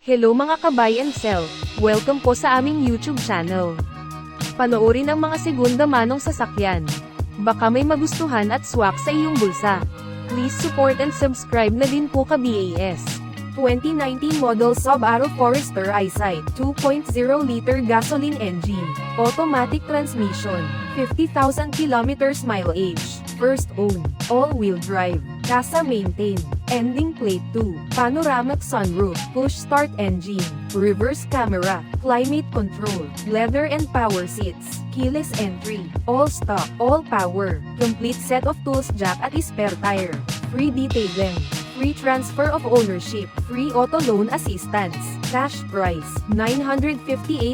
Hello mga ka-buy and sell, welcome po sa aming YouTube channel. Panoorin ang mga segunda manong sasakyan. Baka may magustuhan at swak sa iyong bulsa. Please support and subscribe na din po ka-BAS. 2019 model Subaru Forester Eyesight, 2.0-liter gasoline engine, automatic transmission, 50,000 kilometers mileage, first owned, all-wheel drive, casa maintain, ending plate 2, panoramic sunroof, push start engine, reverse camera, climate control, leather and power seats, keyless entry, all stock, all power, complete set of tools jack at spare tire, free detailing, free transfer of ownership, free auto loan assistance, cash price, 958,000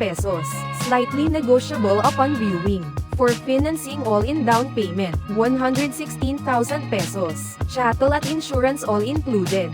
pesos, slightly negotiable upon viewing. For financing all-in down payment, 116,000 pesos, chattel at insurance all included.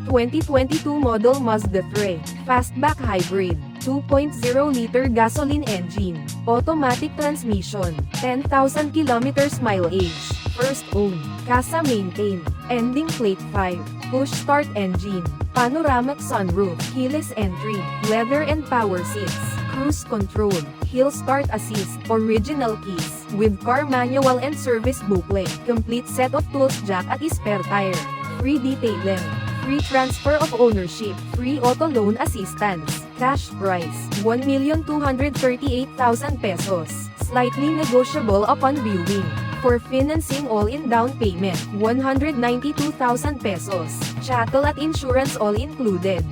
(2022) model Mazda 3, Fastback Hybrid, 2.0-liter gasoline engine, automatic transmission, 10,000 kilometers mileage, first owned, casa maintain, ending plate 5, push start engine, panoramic sunroof, keyless entry, leather and power seats, cruise control, hill start assist, original keys, with car manual and service booklet, complete set of tools jack at spare tire, free detailing, free transfer of ownership, free auto loan assistance, cash price, 1,238,000 pesos, slightly negotiable upon viewing. For financing all-in down payment, 192,000 pesos, chattel at insurance all included.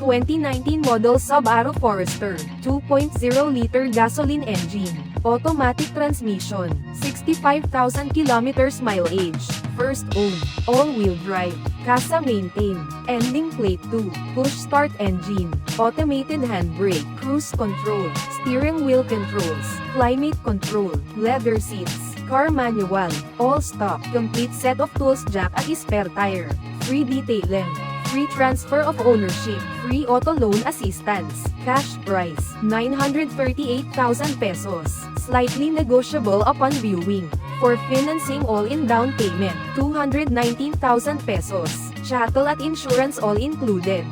(2019 model Subaru Forester, 2.0-liter gasoline engine, automatic transmission, 65,000 kilometers mileage, first owned, all-wheel drive, casa maintain, ending plate 2, push start engine, automated handbrake, cruise control, steering wheel controls, climate control, leather seats, car manual, all stock, complete set of tools jack at spare tire, free detailing, free transfer of ownership, free auto loan assistance, cash price, 938,000 pesos, slightly negotiable upon viewing. For financing all-in down payment, 219,000 pesos, chattel at insurance all included.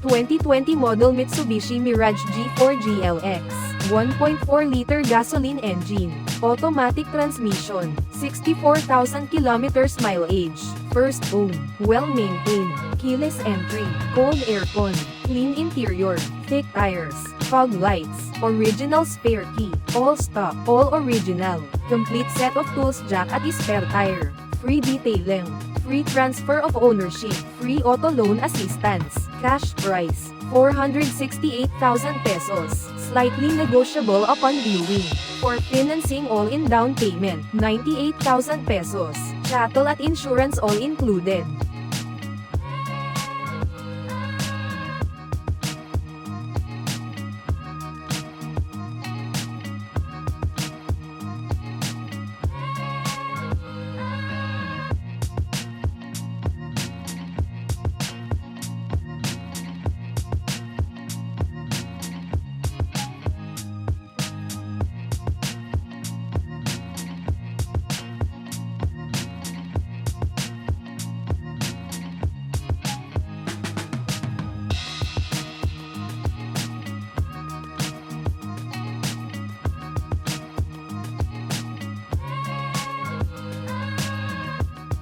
(2020 model Mitsubishi Mirage G4 GLX, 1.4-liter gasoline engine, automatic transmission, 64,000 kilometers mileage, first owned, well-maintained, keyless entry, cold aircon, clean interior, thick tires, fog lights, original spare key, all stock, all original, complete set of tools jack at spare tire, free detailing, free transfer of ownership, free auto loan assistance, cash price, 468,000 pesos, slightly negotiable upon viewing. For financing all-in down payment, 98,000 pesos, chattel at insurance all included.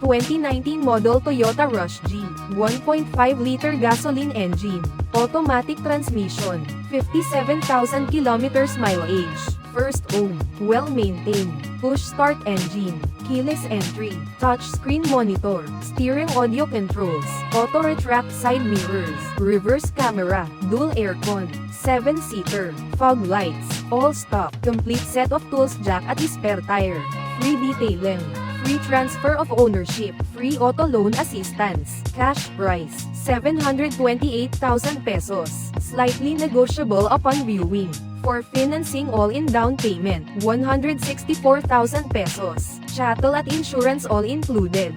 2019 model Toyota Rush G, 1.5-liter gasoline engine, automatic transmission, 57,000 kilometers mileage, first owned, well-maintained, push-start engine, keyless entry, touchscreen monitor, steering audio controls, auto-retract side mirrors, reverse camera, dual aircon, 7-seater, fog lights, all stock, complete set of tools jack at spare tire, free detailing, free transfer of ownership, free auto loan assistance, cash price, 728,000 pesos, slightly negotiable upon viewing. For financing all-in down payment, 164,000 pesos, chattel at insurance all included.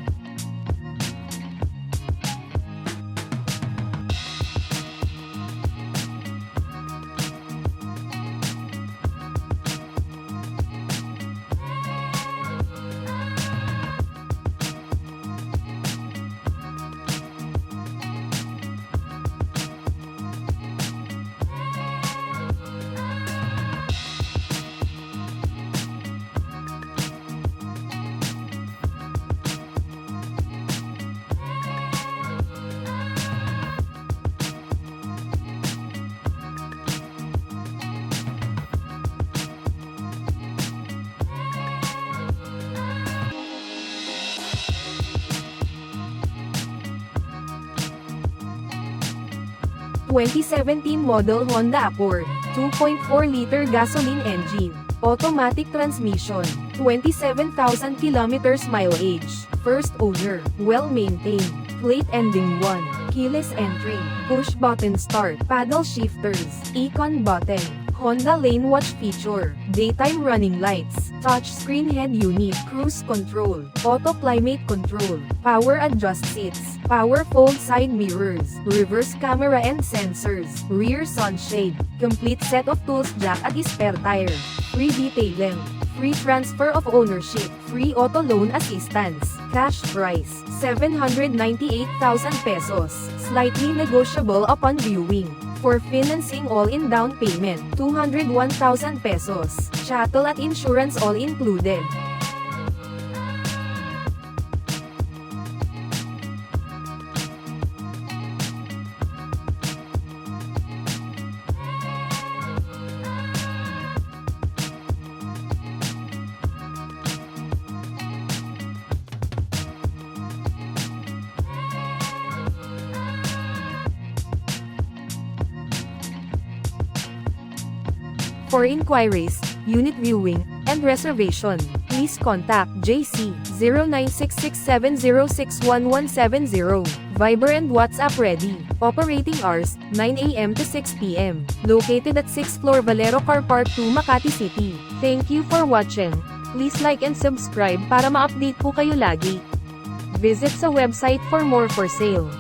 (2017 model Honda Accord, 2.4-liter gasoline engine, automatic transmission, 27,000 kilometers mileage, first owner, well-maintained, plate ending 1, keyless entry, push-button start, paddle shifters, econ button, Honda lane watch feature, daytime running lights, touchscreen head unit, cruise control, auto climate control, power adjust seats, power fold side mirrors, reverse camera and sensors, rear sunshade, complete set of tools jack at spare tire, free detailing, free transfer of ownership, free auto loan assistance, cash price, 798,000 pesos, slightly negotiable upon viewing. For financing all-in down payment, 201,000 pesos, chattel at insurance all included. For inquiries, unit viewing, and reservation, please contact JC 0966706170. Viber and WhatsApp ready. Operating hours, 9 a.m. to 6 p.m. Located at 6th floor Valero Car Park 2 Makati City. Thank you for watching. Please like and subscribe para ma-update po kayo lagi. Visit sa website for more for sale.